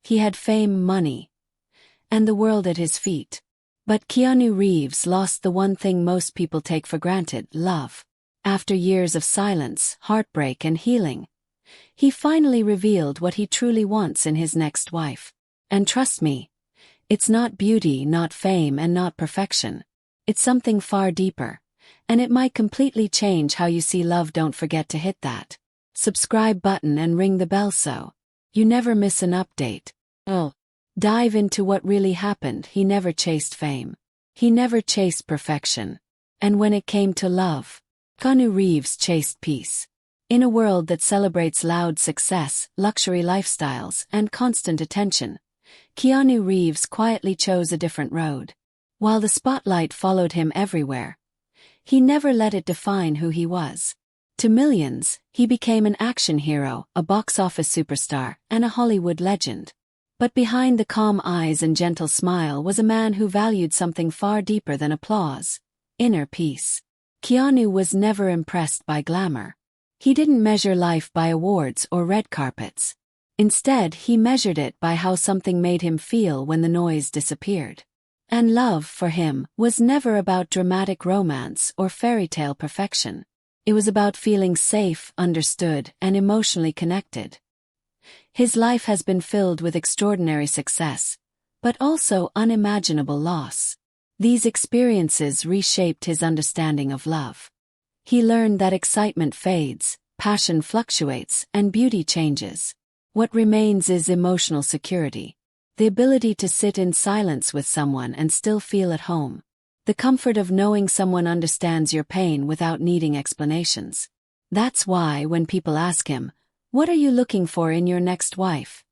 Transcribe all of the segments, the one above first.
He had fame, money, and the world at his feet. But Keanu Reeves lost the one thing most people take for granted: love. After years of silence, heartbreak, and healing, he finally revealed what he truly wants in his next wife. And trust me, it's not beauty, not fame, and not perfection. It's something far deeper, and it might completely change how you see love. Don't forget to hit that subscribe button and ring the bell so you never miss an update. Dive into what really happened. He never chased fame. He never chased perfection. And when it came to love, Keanu Reeves chased peace. In a world that celebrates loud success, luxury lifestyles, and constant attention, Keanu Reeves quietly chose a different road. While the spotlight followed him everywhere, he never let it define who he was. To millions, he became an action hero, a box office superstar, and a Hollywood legend. But behind the calm eyes and gentle smile was a man who valued something far deeper than applause: inner peace. Keanu was never impressed by glamour. He didn't measure life by awards or red carpets. Instead, he measured it by how something made him feel when the noise disappeared. And love, for him, was never about dramatic romance or fairy tale perfection. It was about feeling safe, understood, and emotionally connected. His life has been filled with extraordinary success, but also unimaginable loss. These experiences reshaped his understanding of love. He learned that excitement fades, passion fluctuates, and beauty changes. What remains is emotional security. The ability to sit in silence with someone and still feel at home. The comfort of knowing someone understands your pain without needing explanations. That's why when people ask him, "What are you looking for in your next wife?"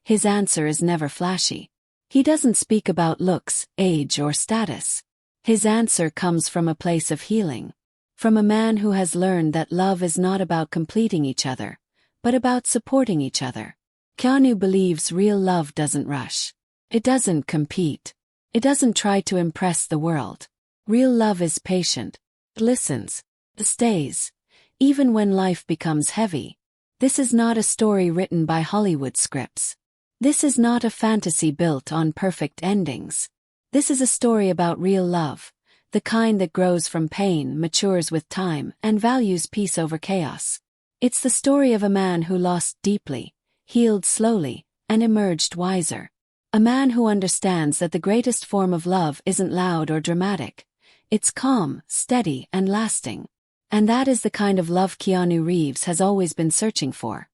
his answer is never flashy. He doesn't speak about looks, age, or status. His answer comes from a place of healing. From a man who has learned that love is not about completing each other, but about supporting each other. Keanu believes real love doesn't rush. It doesn't compete. It doesn't try to impress the world. Real love is patient. It listens. It stays. Even when life becomes heavy. This is not a story written by Hollywood scripts. This is not a fantasy built on perfect endings. This is a story about real love, the kind that grows from pain, matures with time, and values peace over chaos. It's the story of a man who lost deeply, healed slowly, and emerged wiser. A man who understands that the greatest form of love isn't loud or dramatic. It's calm, steady, and lasting. And that is the kind of love Keanu Reeves has always been searching for.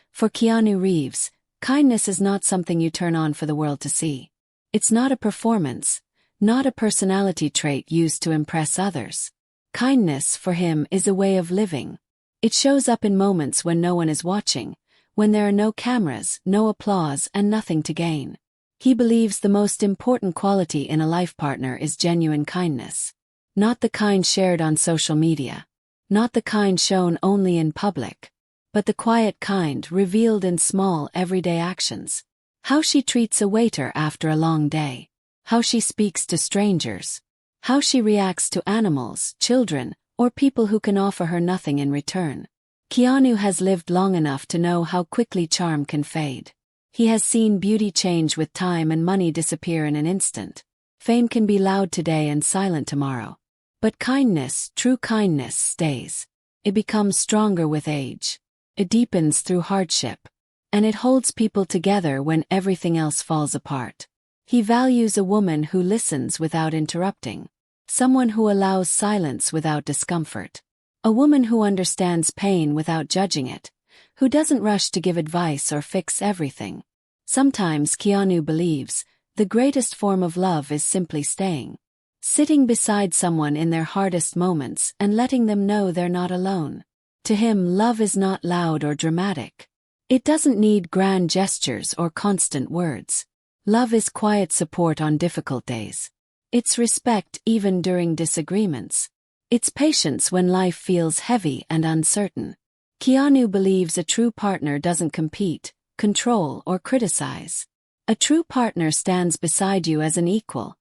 For Keanu Reeves, kindness is not something you turn on for the world to see. It's not a performance, not a personality trait used to impress others. Kindness, for him, is a way of living. It shows up in moments when no one is watching, when there are no cameras, no applause, and nothing to gain. He believes the most important quality in a life partner is genuine kindness. Not the kind shared on social media. Not the kind shown only in public. But the quiet kind revealed in small, everyday actions. How she treats a waiter after a long day. How she speaks to strangers. How she reacts to animals, children, or people who can offer her nothing in return. Keanu has lived long enough to know how quickly charm can fade. He has seen beauty change with time and money disappear in an instant. Fame can be loud today and silent tomorrow. But kindness, true kindness, stays. It becomes stronger with age. It deepens through hardship. And it holds people together when everything else falls apart. He values a woman who listens without interrupting. Someone who allows silence without discomfort. A woman who understands pain without judging it. Who doesn't rush to give advice or fix everything. Sometimes Keanu believes the greatest form of love is simply staying. Sitting beside someone in their hardest moments and letting them know they're not alone. To him, love is not loud or dramatic. It doesn't need grand gestures or constant words. Love is quiet support on difficult days. It's respect even during disagreements. It's patience when life feels heavy and uncertain. Keanu believes a true partner doesn't compete, control, or criticize. A true partner stands beside you as an equal,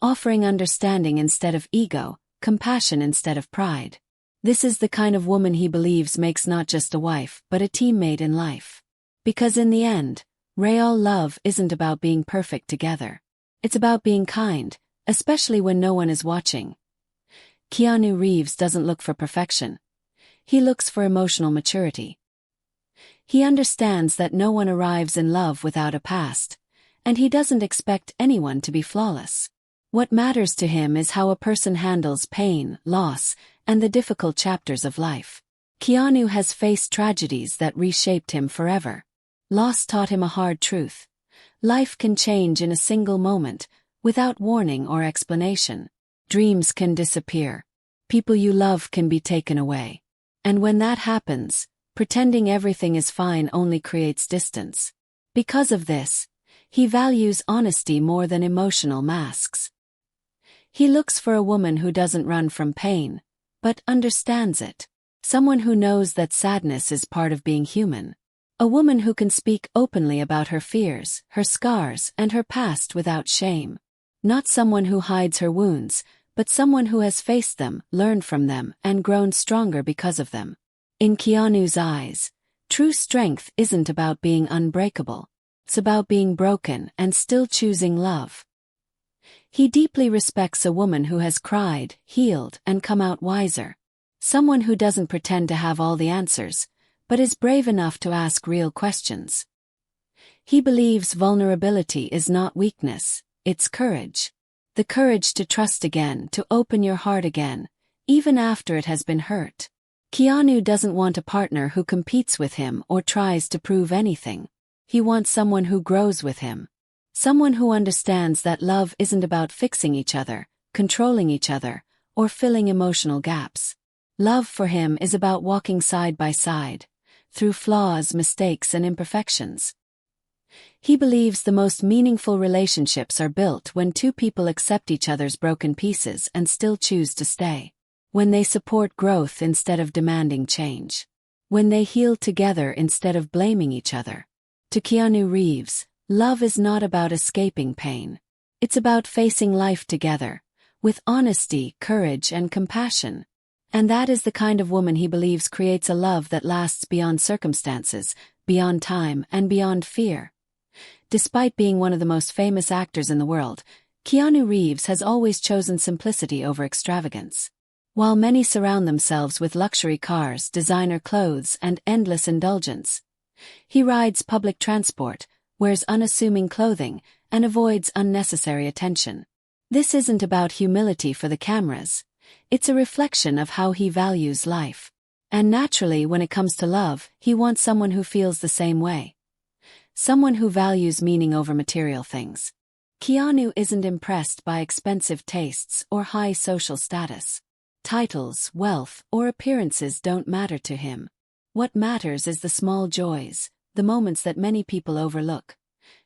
offering understanding instead of ego, compassion instead of pride. This is the kind of woman he believes makes not just a wife but a teammate in life. Because in the end, Real love isn't about being perfect together. It's about being kind, especially when no one is watching. Keanu Reeves doesn't look for perfection. He looks for emotional maturity. He understands that no one arrives in love without a past, and he doesn't expect anyone to be flawless. What matters to him is how a person handles pain, loss, and the difficult chapters of life. Keanu has faced tragedies that reshaped him forever. Loss taught him a hard truth. Life can change in a single moment, without warning or explanation. Dreams can disappear. People you love can be taken away. And when that happens, pretending everything is fine only creates distance. Because of this, he values honesty more than emotional masks. He looks for a woman who doesn't run from pain, but understands it. Someone who knows that sadness is part of being human. A woman who can speak openly about her fears, her scars, and her past without shame. Not someone who hides her wounds, but someone who has faced them, learned from them, and grown stronger because of them. In Keanu's eyes, true strength isn't about being unbreakable. It's about being broken and still choosing love. He deeply respects a woman who has cried, healed, and come out wiser. Someone who doesn't pretend to have all the answers, but is brave enough to ask real questions. He believes vulnerability is not weakness, it's courage. The courage to trust again, to open your heart again, even after it has been hurt. Keanu doesn't want a partner who competes with him or tries to prove anything. He wants someone who grows with him. Someone who understands that love isn't about fixing each other, controlling each other, or filling emotional gaps. Love for him is about walking side by side, through flaws, mistakes, and imperfections. He believes the most meaningful relationships are built when two people accept each other's broken pieces and still choose to stay. When they support growth instead of demanding change. When they heal together instead of blaming each other. To Keanu Reeves, love is not about escaping pain. It's about facing life together, with honesty, courage, and compassion. And that is the kind of woman he believes creates a love that lasts beyond circumstances, beyond time, and beyond fear. Despite being one of the most famous actors in the world, Keanu Reeves has always chosen simplicity over extravagance. While many surround themselves with luxury cars, designer clothes, and endless indulgence, he rides public transport, wears unassuming clothing, and avoids unnecessary attention. This isn't about humility for the cameras. It's a reflection of how he values life. And naturally, when it comes to love, he wants someone who feels the same way. Someone who values meaning over material things. Keanu isn't impressed by expensive tastes or high social status. Titles, wealth, or appearances don't matter to him. What matters is the small joys, the moments that many people overlook.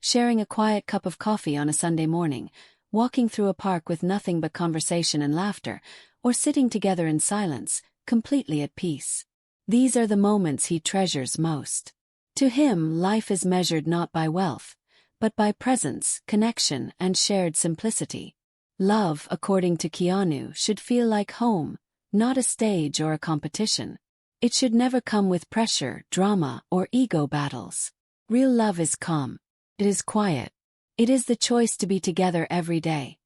Sharing a quiet cup of coffee on a Sunday morning, walking through a park with nothing but conversation and laughter, or sitting together in silence, completely at peace. These are the moments he treasures most. To him, life is measured not by wealth, but by presence, connection, and shared simplicity. Love, according to Keanu, should feel like home, not a stage or a competition. It should never come with pressure, drama, or ego battles. Real love is calm. It is quiet. It is the choice to be together every day.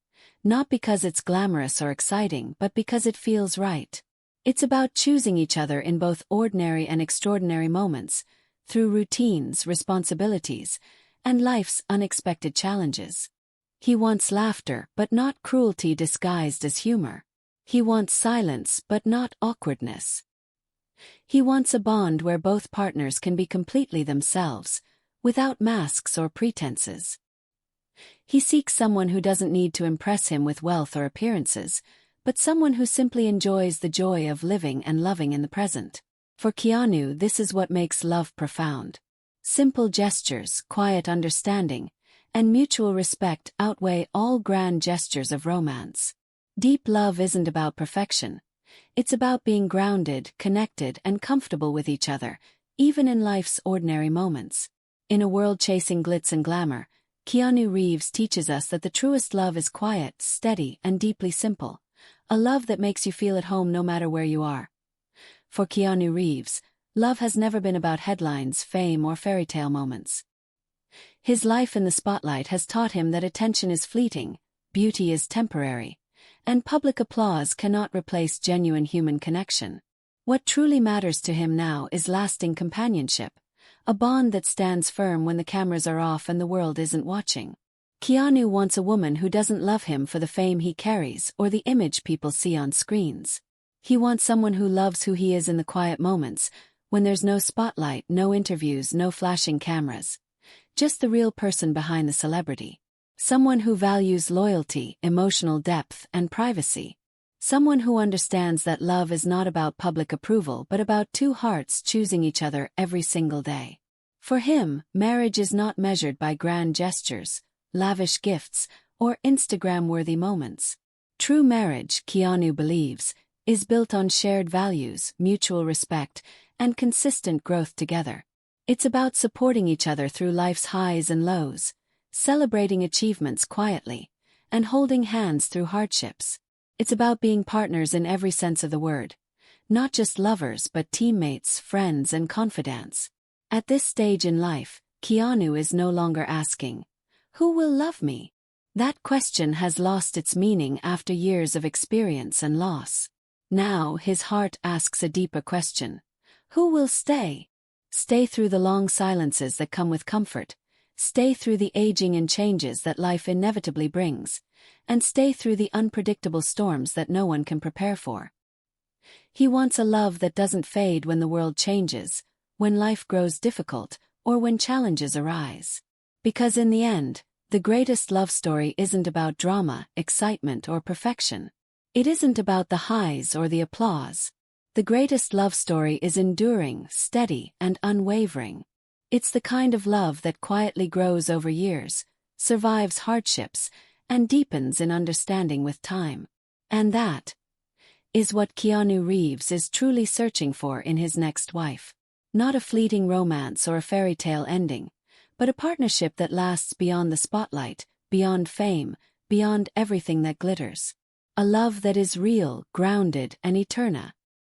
Not because it's glamorous or exciting, but because it feels right. It's about choosing each other in both ordinary and extraordinary moments, through routines, responsibilities, and life's unexpected challenges. He wants laughter, but not cruelty disguised as humor. He wants silence, but not awkwardness. He wants a bond where both partners can be completely themselves, without masks or pretenses. He seeks someone who doesn't need to impress him with wealth or appearances, but someone who simply enjoys the joy of living and loving in the present. For Keanu, this is what makes love profound. Simple gestures, quiet understanding, and mutual respect outweigh all grand gestures of romance. Deep love isn't about perfection. It's about being grounded, connected, and comfortable with each other, even in life's ordinary moments. In a world chasing glitz and glamour, Keanu Reeves teaches us that the truest love is quiet, steady, and deeply simple. A love that makes you feel at home no matter where you are. For Keanu Reeves, love has never been about headlines, fame, or fairy tale moments. His life in the spotlight has taught him that attention is fleeting, beauty is temporary, and public applause cannot replace genuine human connection. What truly matters to him now is lasting companionship, a bond that stands firm when the cameras are off and the world isn't watching. Keanu wants a woman who doesn't love him for the fame he carries or the image people see on screens. He wants someone who loves who he is in the quiet moments, when there's no spotlight, no interviews, no flashing cameras. Just the real person behind the celebrity. Someone who values loyalty, emotional depth, and privacy. Someone who understands that love is not about public approval but about two hearts choosing each other every single day. For him, marriage is not measured by grand gestures, lavish gifts, or Instagram-worthy moments. True marriage, Keanu believes, is built on shared values, mutual respect, and consistent growth together. It's about supporting each other through life's highs and lows, celebrating achievements quietly, and holding hands through hardships. It's about being partners in every sense of the word, not just lovers but teammates, friends, and confidants. At this stage in life, Keanu is no longer asking, "Who will love me?" That question has lost its meaning after years of experience and loss. Now his heart asks a deeper question. Who will stay? Stay through the long silences that come with comfort, stay through the aging and changes that life inevitably brings, and stay through the unpredictable storms that no one can prepare for. He wants a love that doesn't fade when the world changes, when life grows difficult, or when challenges arise. Because in the end, the greatest love story isn't about drama, excitement, or perfection. It isn't about the highs or the applause. The greatest love story is enduring, steady, and unwavering. It's the kind of love that quietly grows over years, survives hardships, and deepens in understanding with time. And that is what Keanu Reeves is truly searching for in his next wife. Not a fleeting romance or a fairy tale ending, but a partnership that lasts beyond the spotlight, beyond fame, beyond everything that glitters. A love that is real, grounded, and eternal.